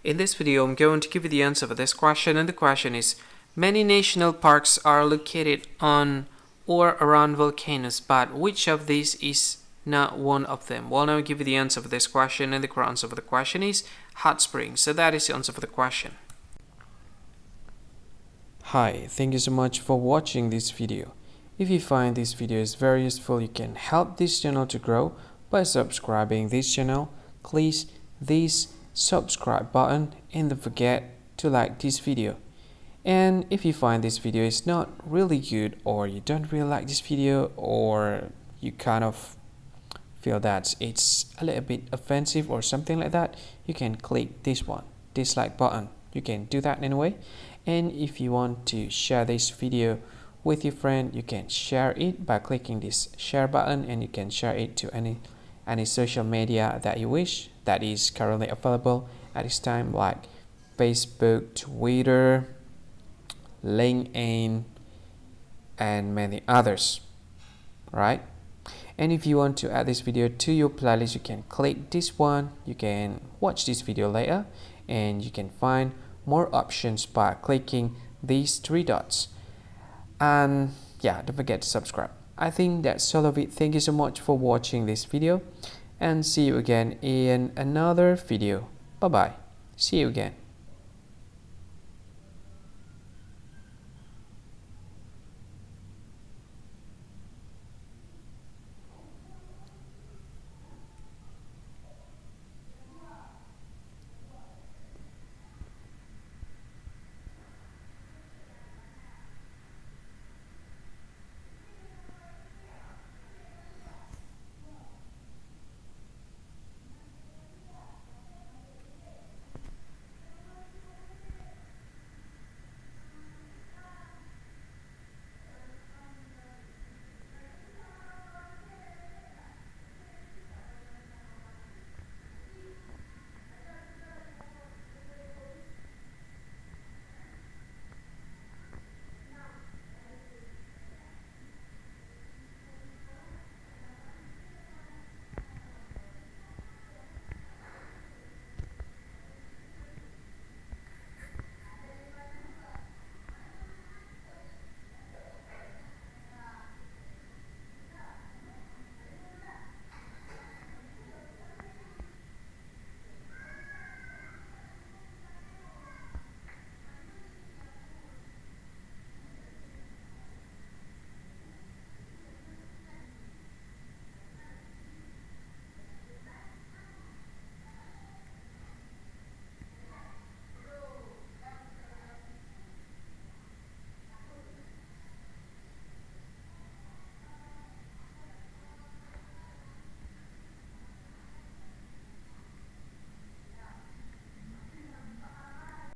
In this video, I'm going to give you the answer for this question, and the question is: many national parks are located on or around volcanoes, but which of these is not one of them? Well, now I'll give you the answer for this question, and the correct answer for the question is hot springs. So that is the answer for the question. Hi, thank you so much for watching this video. If you find this video is very useful, you can help this channel to grow by subscribing this channel. Please this subscribe button and don't forget to like this video. And if you find this video is not really good, or you don't really like this video, or you kind of feel that it's a little bit offensive or something like that, you can click this one, dislike button. You can do that anyway. And if you want to share this video with your friend, you can share it by clicking this share button, and you can share it to any social media that you wish that is currently available at this time, like Facebook, Twitter, LinkedIn, and many others, right? And if you want to add this video to your playlist, you can click this one. You can watch this video later, and you can find more options by clicking these three dots. And yeah, don't forget to subscribe. I think that's all of it. Thank you so much for watching this video, and see you again in another video. Bye bye. See you again.